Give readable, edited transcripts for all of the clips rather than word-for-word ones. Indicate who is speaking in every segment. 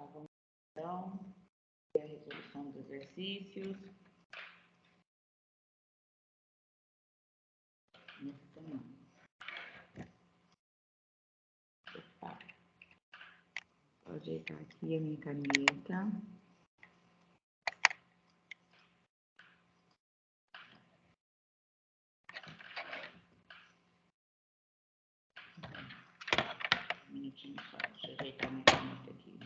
Speaker 1: lá, vamos então ver a resolução dos exercícios. Nessa semana. Opa. Vou ajeitar aqui a minha caneta. Um minutinho só, deixa eu ajeitar minha caneta aqui.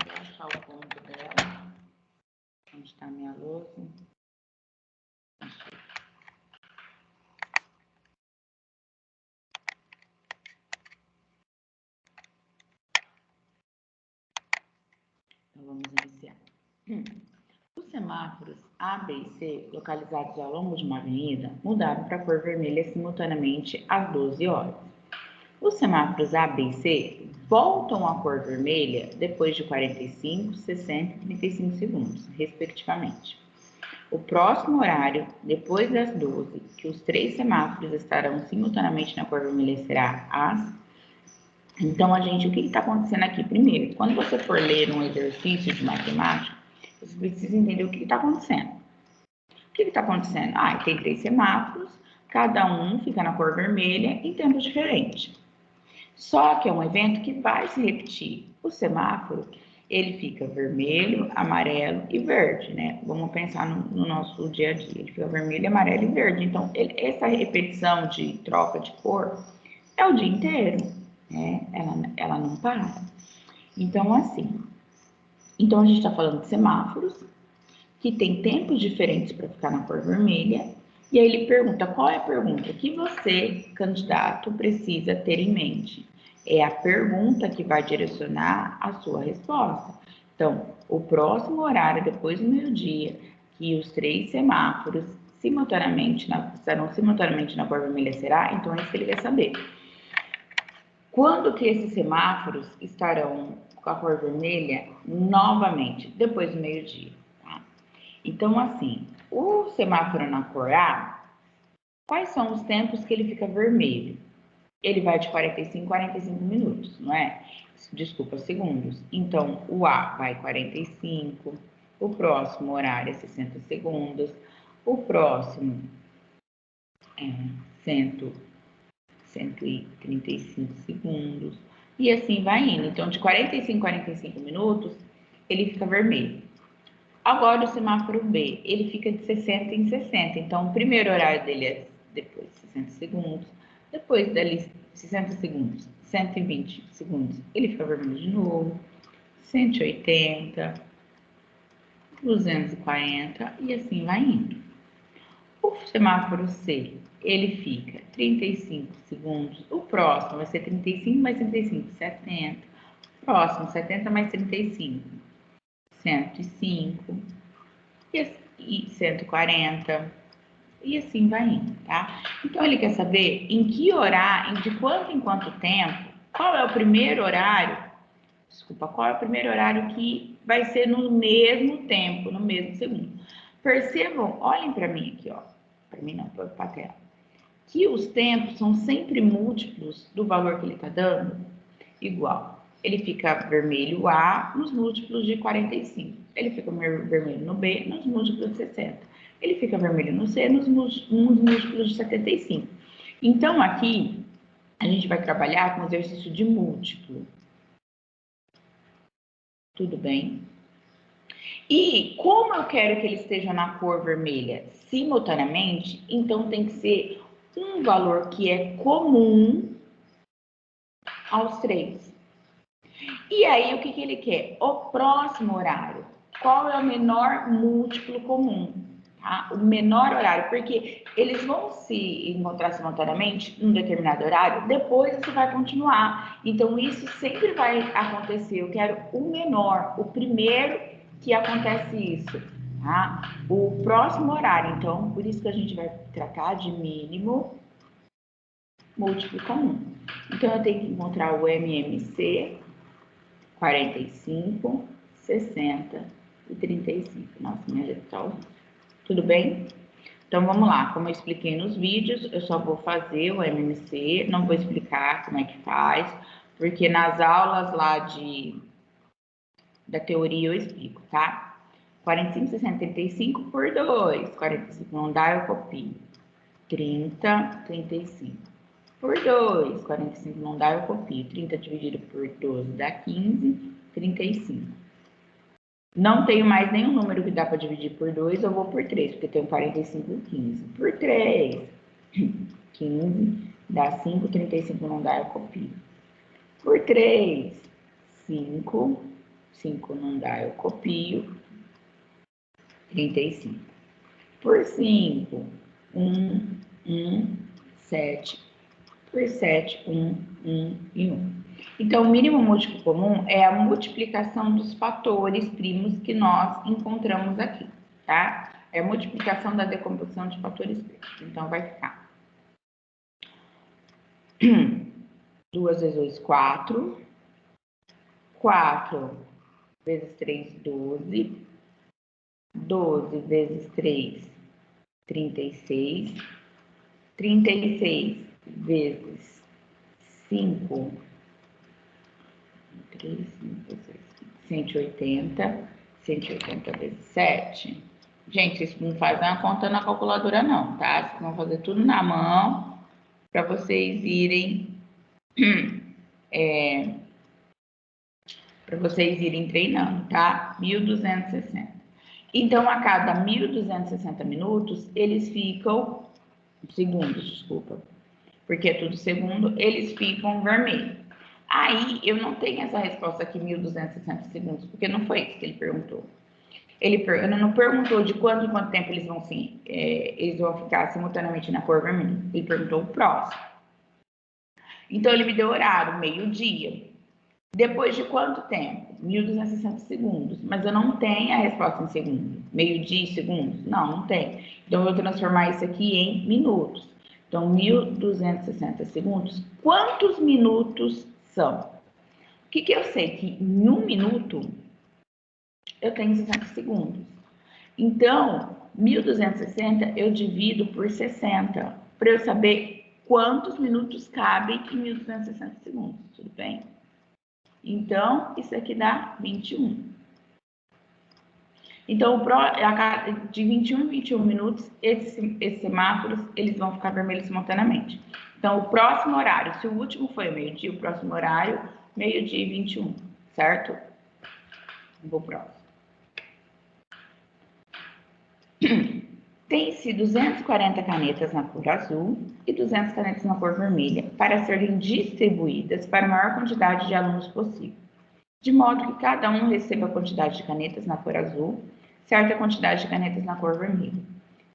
Speaker 1: Vou achar o ponto dela. Onde está a minha louça? Achei. Então, vamos iniciar. Os semáforos A, B e C, localizados ao longo de uma avenida, mudaram para a cor vermelha simultaneamente às 12 horas. Os semáforos A, B e C voltam à cor vermelha depois de 45, 60 e 35 segundos, respectivamente. O próximo horário, depois das 12, que os três semáforos estarão simultaneamente na cor vermelha, será às... Então, o que está acontecendo aqui? Primeiro, quando você for ler um exercício de matemática, você precisa entender o que está acontecendo. O que está acontecendo? Tem três semáforos, cada um fica na cor vermelha em tempo diferente. Só que é um evento que vai se repetir. O semáforo, ele fica vermelho, amarelo e verde, né? Vamos pensar no nosso dia a dia. Ele fica vermelho, amarelo e verde. Então, essa repetição de troca de cor é o dia inteiro, né? Ela não para. Então, assim... Então, a gente está falando de semáforos que tem tempos diferentes para ficar na cor vermelha. E aí ele pergunta, qual é a pergunta que você, candidato, precisa ter em mente? É a pergunta que vai direcionar a sua resposta. Então, o próximo horário, depois do meio-dia, que os três semáforos estarão simultaneamente na cor vermelha, será? Então, é isso que ele quer saber. Quando que esses semáforos estarão com a cor vermelha novamente? Depois do meio-dia. Então, assim, o semáforo na cor A, quais são os tempos que ele fica vermelho? Ele vai de 45 a 45 minutos, não é? Desculpa, segundos. Então, o A vai 45, o próximo horário é 60 segundos, o próximo é 135 segundos, e assim vai indo. Então, de 45 a 45 minutos, ele fica vermelho. Agora, o semáforo B, ele fica de 60 em 60. Então, o primeiro horário dele é depois de 60 segundos. Depois dali, 60 segundos, 120 segundos, ele fica vermelho de novo. 180, 240 e assim vai indo. O semáforo C, ele fica 35 segundos. O próximo vai ser 35 mais 35, 70. Próximo, 70 mais 35, 105. E 140, e assim vai indo, tá? Então, ele quer saber em que horário, de quanto em quanto tempo, qual é o primeiro horário que vai ser no mesmo tempo, no mesmo segundo. Percebam, olhem para mim aqui, ó. Para mim não, para a tela. Que os tempos são sempre múltiplos do valor que ele está dando, igual. Ele fica vermelho A nos múltiplos de 45. Ele fica vermelho no B nos múltiplos de 60. Ele fica vermelho no C nos múltiplos de 75. Então, aqui, a gente vai trabalhar com exercício de múltiplo. Tudo bem? E como eu quero que ele esteja na cor vermelha simultaneamente, então tem que ser um valor que é comum aos três. E aí, o que ele quer? O próximo horário. Qual é o menor múltiplo comum? Tá? O menor horário, porque eles vão se encontrar simultaneamente num determinado horário, depois isso vai continuar. Então, isso sempre vai acontecer. Eu quero o menor, o primeiro que acontece isso. Tá? O próximo horário, então, por isso que a gente vai tratar de mínimo múltiplo comum. Então, eu tenho que encontrar o MMC, 45, 60 e 35. Nossa, minha letra tá horrível. Tudo bem? Então, vamos lá. Como eu expliquei nos vídeos, eu só vou fazer o MMC, não vou explicar como é que faz, porque nas aulas lá da teoria eu explico, tá? 45, 60, 35 por 2. 45 não dá, eu copio. 30, 35 por 2. 45 não dá, eu copio. 30 dividido por 12 dá 15, 35. Não tenho mais nenhum número que dá para dividir por 2, eu vou por 3, porque tenho 45 e 15. Por 3, 15 dá 5, 35 não dá, eu copio. Por 3, 5, 5 não dá, eu copio. 35. Por 5, 1, 7. Por 7, 1 e 1. Então, o mínimo múltiplo comum é a multiplicação dos fatores primos que nós encontramos aqui, tá? É a multiplicação da decomposição de fatores primos. Então, vai ficar 2 vezes 2, 4. 4 vezes 3, 12. 12 vezes 3, 36. 36 vezes 5, 3, 5, 6, 180. 180 vezes 7. Gente, isso não faz uma conta na calculadora não, tá? Vocês vão fazer tudo na mão para vocês irem treinando, tá? 1.260. Então, a cada 1.260 minutos, eles ficam segundos, desculpa, porque é tudo segundo, eles ficam vermelhos. Aí, eu não tenho essa resposta aqui, 1.260 segundos, porque não foi isso que ele perguntou. Ele não perguntou de quanto em quanto tempo eles vão ficar simultaneamente na cor vermelha. Ele perguntou o próximo. Então, ele me deu horário, meio-dia. Depois de quanto tempo? 1.260 segundos. Mas eu não tenho a resposta em segundos. Meio-dia e segundos? Não tem. Então, eu vou transformar isso aqui em minutos. Então, 1.260 segundos. Quantos minutos são? O que eu sei? Que em 1 minuto, eu tenho 60 segundos. Então, 1.260 eu divido por 60, para eu saber quantos minutos cabem em 1.260 segundos, tudo bem? Então, isso aqui dá 21. Então, de 21 em 21 minutos, esses semáforos, eles vão ficar vermelhos simultaneamente. Então, o próximo horário, se o último foi meio-dia, o próximo horário, meio-dia e 21, certo? Vou pro próximo. Tem-se 240 canetas na cor azul e 200 canetas na cor vermelha para serem distribuídas para a maior quantidade de alunos possível, de modo que cada um receba a quantidade de canetas na cor azul, certa quantidade de canetas na cor vermelha.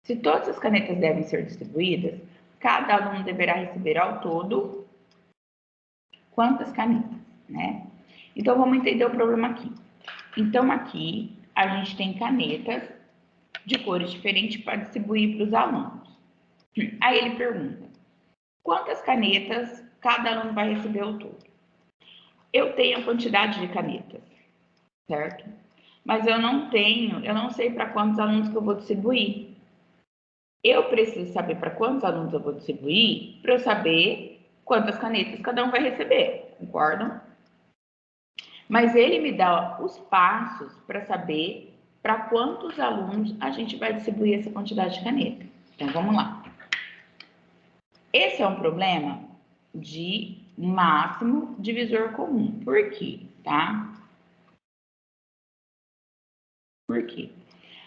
Speaker 1: Se todas as canetas devem ser distribuídas, cada aluno deverá receber ao todo quantas canetas, né? Então, vamos entender o problema aqui. Então, aqui a gente tem canetas de cores diferentes para distribuir para os alunos. Aí ele pergunta, quantas canetas cada aluno vai receber ao todo? Eu tenho a quantidade de canetas, certo? Mas eu não sei para quantos alunos que eu vou distribuir. Eu preciso saber para quantos alunos eu vou distribuir para eu saber quantas canetas cada um vai receber, concordam? Mas ele me dá os passos para saber para quantos alunos a gente vai distribuir essa quantidade de caneta. Então, vamos lá. Esse é um problema de máximo divisor comum. Por quê? Tá? Por quê?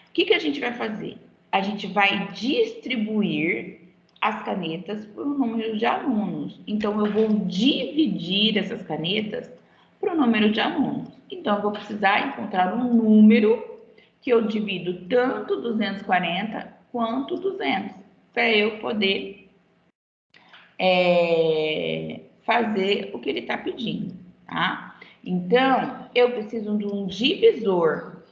Speaker 1: O que a gente vai fazer? A gente vai distribuir as canetas por um número de alunos. Então, eu vou dividir essas canetas por um número de alunos. Então, eu vou precisar encontrar um número que eu divido tanto 240 quanto 200, para eu poder fazer o que ele está pedindo, tá? Então, eu preciso de um divisor,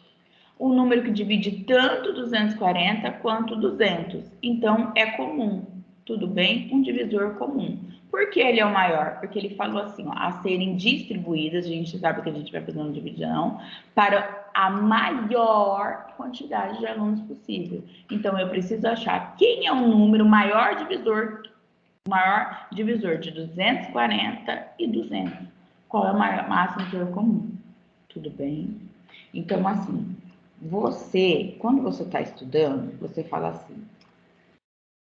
Speaker 1: um número que divide tanto 240 quanto 200. Então, é comum. Tudo bem? Um divisor comum. Por que ele é o maior? Porque ele falou assim, ó, a serem distribuídas, a gente sabe que a gente vai fazer uma divisão, para a maior quantidade de alunos possível. Então, eu preciso achar quem é o número maior divisor de 240 e 200. Qual é o máximo divisor comum? Tudo bem? Então, assim, quando você está estudando, você fala assim,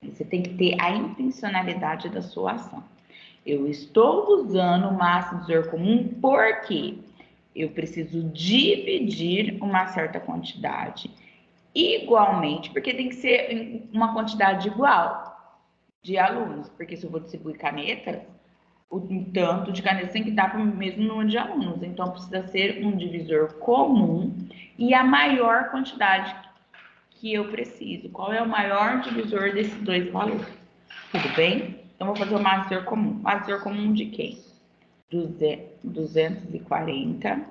Speaker 1: você tem que ter a intencionalidade da sua ação. Eu estou usando o máximo divisor comum porque eu preciso dividir uma certa quantidade igualmente, porque tem que ser uma quantidade igual de alunos, porque se eu vou distribuir canetas, o tanto de canetas tem que dar para o mesmo número de alunos, então precisa ser um divisor comum e a maior quantidade que eu preciso. Qual é o maior divisor desses dois valores? Tudo bem? Então, vou fazer o máximo divisor comum. Máximo divisor comum de quem? 240.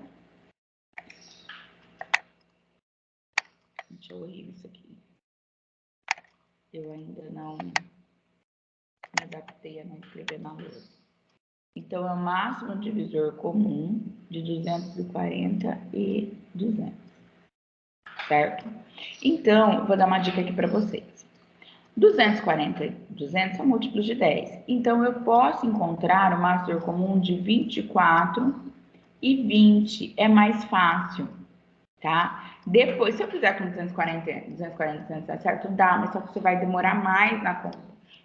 Speaker 1: Deixa eu ler isso aqui. Eu ainda não me adaptei a não escrever na lousa. Então, é o máximo divisor comum de 240 e 200. Certo? Então, eu vou dar uma dica aqui para vocês. 240 e 200 são múltiplos de 10. Então, eu posso encontrar o máximo divisor comum de 24 e 20. É mais fácil, tá? Depois, se eu fizer com 240, 200 dá certo? Dá, mas só que você vai demorar mais na conta.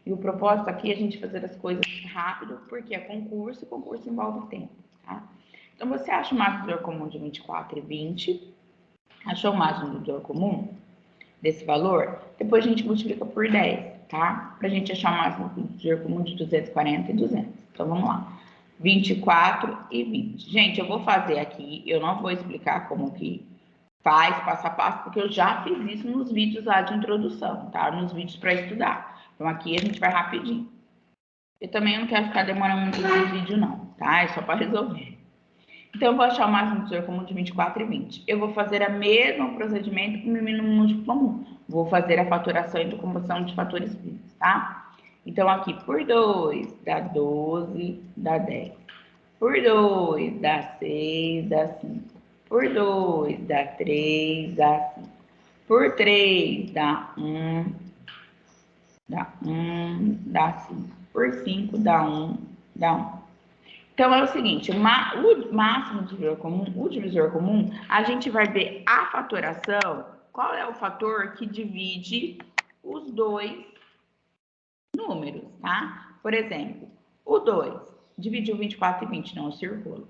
Speaker 1: E o propósito aqui é a gente fazer as coisas rápido, porque é concurso e concurso envolve tempo, tá? Então, você acha o máximo divisor comum de 24 e 20. Achou o máximo divisor comum desse valor? Depois a gente multiplica por 10, tá? Pra gente achar o máximo divisor comum de 240 e 200. Então, vamos lá. 24 e 20. Gente, eu vou fazer aqui, eu não vou explicar como que faz passo a passo, porque eu já fiz isso nos vídeos lá de introdução, tá? Nos vídeos para estudar. Então, aqui a gente vai rapidinho. Eu também não quero ficar demorando muito nesse vídeo, não, tá? É só para resolver. Então, eu vou achar o máximo divisor comum de 24 e 20. Eu vou fazer o mesmo procedimento com o mínimo múltiplo comum. Vou fazer a faturação e decomposição de fatores primos, tá? Então, aqui, por 2 dá 12, dá 10. Por 2 dá 6, dá 5. Por 2 dá 3, dá 5. Por 3 dá 1, dá 1, dá 5. Por 5 dá 1, dá 1. Então, é o seguinte, o máximo divisor comum, a gente vai ver a fatoração, qual é o fator que divide os dois números, tá? Por exemplo, o 2 dividiu 24 e 20, não, o círculo.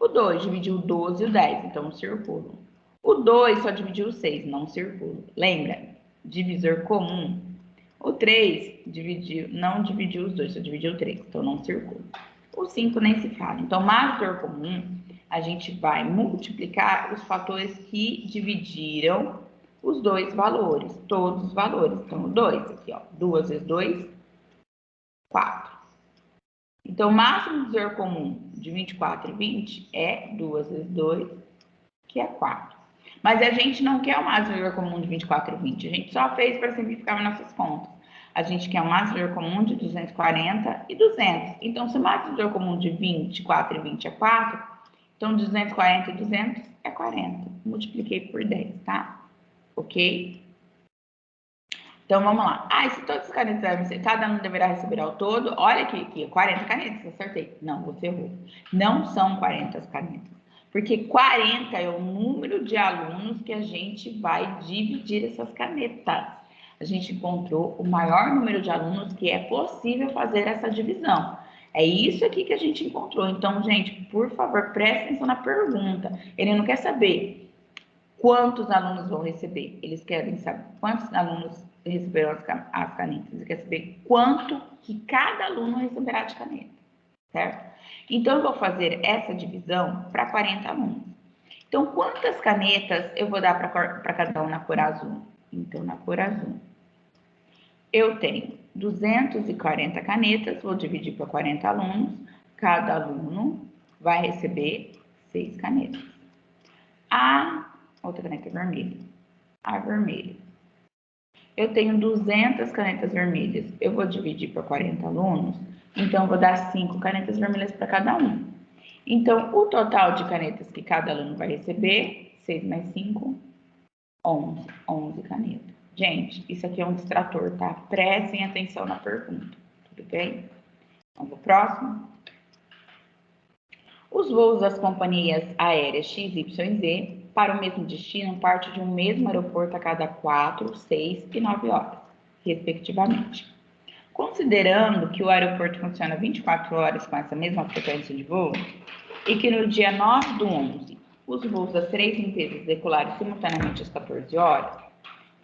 Speaker 1: O 2 dividiu 12 e o 10, então um círculo. O 2 só dividiu o 6, não um círculo. Lembra? Divisor comum. O 3 não dividiu os dois, só dividiu o 3, então não um círculo. O 5 nem se fala. Então, divisor comum, a gente vai multiplicar os fatores que dividiram os dois valores, todos os valores. Então, o 2 aqui, ó, 2 vezes 2, 4. Então, o máximo divisor comum de 24 e 20 é 2 vezes 2, que é 4. Mas a gente não quer o máximo divisor comum de 24 e 20. A gente só fez para simplificar nossas contas. A gente quer o máximo divisor comum de 240 e 200. Então, se o máximo divisor comum de 24 e 20 é 4, então 240 e 200 é 40. Multipliquei por 10, tá? Ok? Então, vamos lá. Ah, e se todas as canetas, cada aluno deverá receber ao todo, olha aqui, 40 canetas, acertei. Não, você errou. Não são 40 canetas. Porque 40 é o número de alunos que a gente vai dividir essas canetas. A gente encontrou o maior número de alunos que é possível fazer essa divisão. É isso aqui que a gente encontrou. Então, gente, por favor, preste atenção na pergunta. Ele não quer saber quantos alunos vão receber. Eles querem saber quantos alunos receberão as canetas. Eles querem saber quanto que cada aluno receberá de caneta, certo? Então, eu vou fazer essa divisão para 40 alunos. Então, quantas canetas eu vou dar para cada um na cor azul? Então, na cor azul, eu tenho 240 canetas, vou dividir para 40 alunos. Cada aluno vai receber 6 canetas. A outra caneta vermelha. A vermelha. eu tenho 200 canetas vermelhas. Eu vou dividir por 40 alunos, então eu vou dar 5 canetas vermelhas para cada um. Então, o total de canetas que cada aluno vai receber, 6 mais 5, 11 canetas. Gente, isso aqui é um distrator, tá? Prestem atenção na pergunta, tudo bem? Vamos pro próximo. Os voos das companhias aéreas X, Y e Z para o mesmo destino partem de um mesmo aeroporto a cada 4, 6 e 9 horas, respectivamente. Considerando que o aeroporto funciona 24 horas com essa mesma frequência de voo, e que no dia 9 do 11, os voos das 3 empresas decolaram simultaneamente às 14 horas,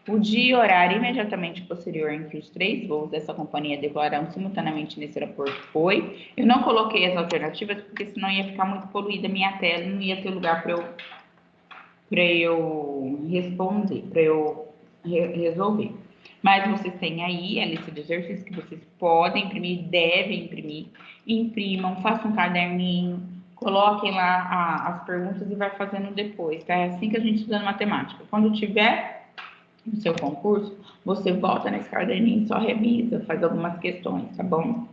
Speaker 1: o dia e horário imediatamente posterior em que os 3 voos dessa companhia declararam simultaneamente nesse aeroporto foi... Eu não coloquei as alternativas, porque senão ia ficar muito poluída a minha tela e não ia ter lugar para eu responder, para eu resolver. Mas vocês têm aí a lista de exercícios que vocês podem imprimir, devem imprimir. Imprimam, façam um caderninho, coloquem lá as perguntas e vai fazendo depois, tá? É assim que a gente estuda matemática. Quando tiver no seu concurso, você volta nesse caderninho, só revisa, faz algumas questões, tá bom?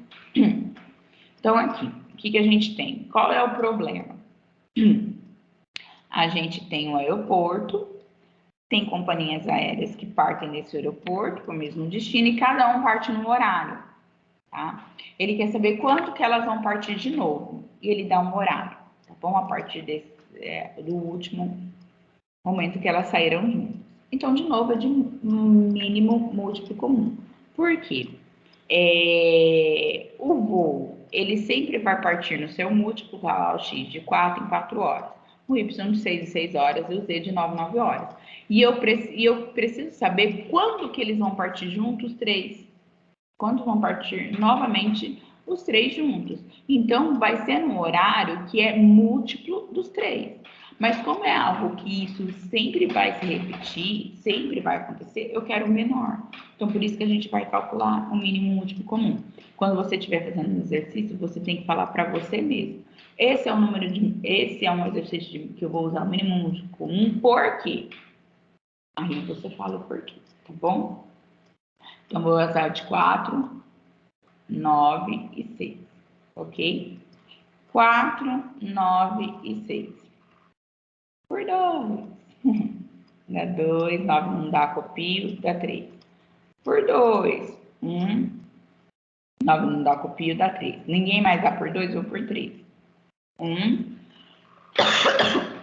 Speaker 1: Então, aqui, o que a gente tem? Qual é o problema? A gente tem um aeroporto, tem companhias aéreas que partem desse aeroporto para o mesmo destino e cada um parte no horário, tá? Ele quer saber quanto que elas vão partir de novo e ele dá um horário, tá bom? A partir do último momento que elas saíram juntas. Então, de novo, é de mínimo múltiplo comum. Por quê? O voo, ele sempre vai partir no seu múltiplo, tá? O X de 4 em 4 horas, o Y de 6 em 6 horas e o Z de 9 em 9 horas. E eu preciso saber quando que eles vão partir juntos, os 3. Quando vão partir novamente os 3 juntos. Então, vai ser no horário que é múltiplo dos 3. Mas como é algo que isso sempre vai se repetir, sempre vai acontecer, eu quero o menor. Então, por isso que a gente vai calcular o mínimo múltiplo comum. Quando você estiver fazendo um exercício, você tem que falar para você mesmo. Esse é um exercício que eu vou usar o mínimo múltiplo comum, por quê? Aí você fala o porquê, tá bom? Então, vou usar de 4, 9 e 6, ok? 4, 9 e 6. Por 2. Dá 2, 9 não dá copio, dá 3. Por 2. 1. 9 não dá copio, dá 3. Ninguém mais dá por 2, vou por 3. 1.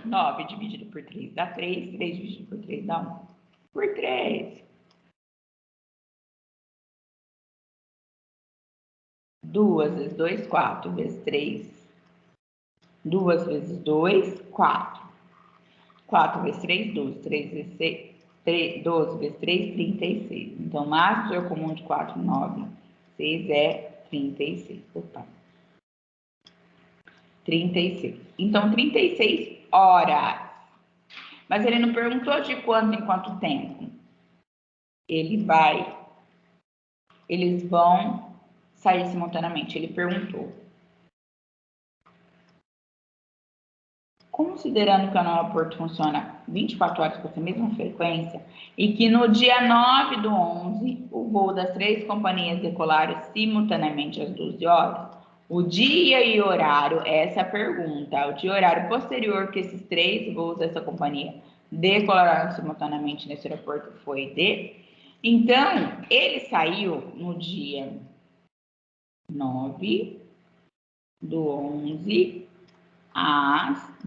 Speaker 1: 9 dividido por 3 dá 3. 3 dividido por 3 dá 1. Por 3. 2 vezes 2, 4 vezes 3. 2 vezes 2, 4. 4 vezes 3, 12. 3 vezes 6, 12 vezes 3, 36. Então, o máximo comum de 4, 9, 6 é 36. Opa. 36. Então, 36 horas. Mas ele não perguntou de quanto em quanto tempo. Eles vão sair simultaneamente. Ele perguntou. Considerando que o aeroporto funciona 24 horas com essa mesma frequência e que no dia 9 do 11, o voo das 3 companhias decolaram simultaneamente às 12 horas, o dia e horário, essa é a pergunta, o dia e horário posterior que esses 3 voos dessa companhia decolaram simultaneamente nesse aeroporto foi de... Então, ele saiu no dia 9 do 11 às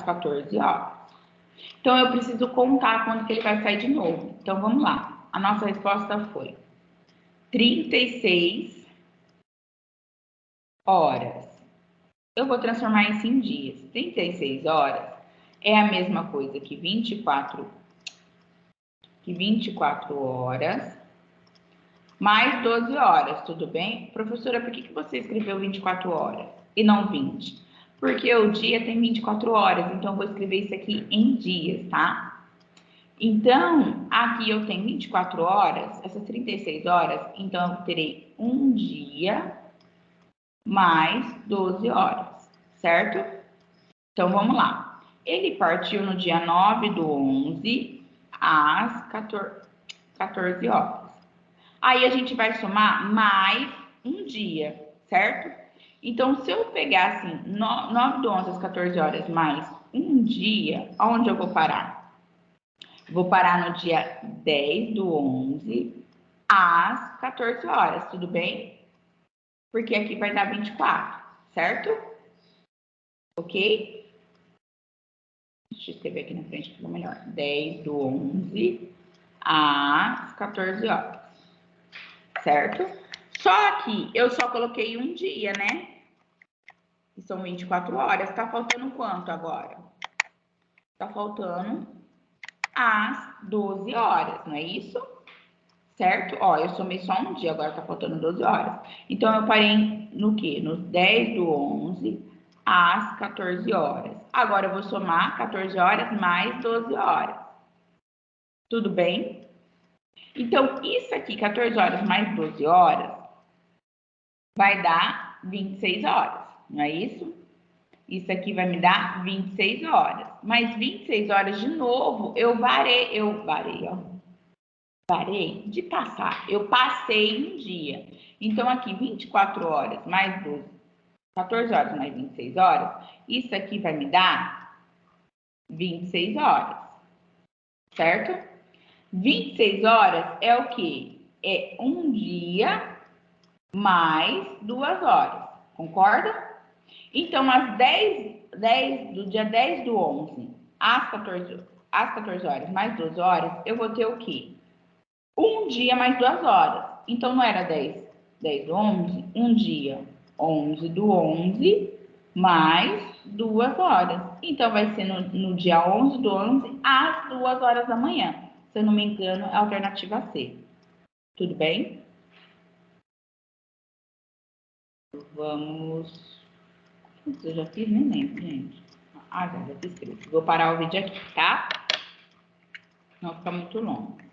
Speaker 1: 14 horas. Então, eu preciso contar quando que ele vai sair de novo. Então, vamos lá. A nossa resposta foi 36 horas. Eu vou transformar isso em dias. 36 horas é a mesma coisa que 24 horas mais 12 horas, tudo bem? Professora, por que você escreveu 24 horas e não 20? Porque o dia tem 24 horas, então eu vou escrever isso aqui em dias, tá? Então, aqui eu tenho 24 horas, essas 36 horas, então eu terei um dia mais 12 horas, certo? Então, vamos lá. Ele partiu no dia 9 do 11 às 14... 14 horas. Aí a gente vai somar mais um dia, certo? Então, se eu pegar assim, 9 do 11 às 14 horas mais um dia, onde eu vou parar? Vou parar no dia 10 do 11 às 14 horas, tudo bem? Porque aqui vai dar 24, certo? Ok? Deixa eu escrever aqui na frente que ficou melhor. 10 do 11 às 14 horas, certo? Só que eu só coloquei um dia, né? Que são 24 horas. Tá faltando quanto agora? Tá faltando às 12 horas, não é isso? Certo? Ó, eu somei só um dia, agora tá faltando 12 horas. Então, eu parei no quê? Nos 10 do 11 às 14 horas. Agora, eu vou somar 14 horas mais 12 horas. Tudo bem? Então, isso aqui, 14 horas mais 12 horas, vai dar 26 horas, não é isso? Isso aqui vai me dar 26 horas. Mas 26 horas, de novo, eu varei, ó. Parei de passar. Eu passei um dia. Então, aqui, 24 horas mais 12, 14 horas mais 26 horas, isso aqui vai me dar 26 horas, certo? 26 horas é o quê? É um dia mais 2 horas, concorda? Então, do dia 10 do 11 às 14 horas mais 12 horas, eu vou ter o quê? Um dia mais 2 horas. Então, não era 10 do 11? Um dia, 11 do 11 mais 2 horas. Então, vai ser no dia 11 do 11 às 2 horas da manhã. Se eu não me engano, é a alternativa C. Tudo bem? Vamos... Eu já fiz, nem lembro, gente. Ah, já fiz tudo. Vou parar o vídeo aqui, tá? Não fica muito longo.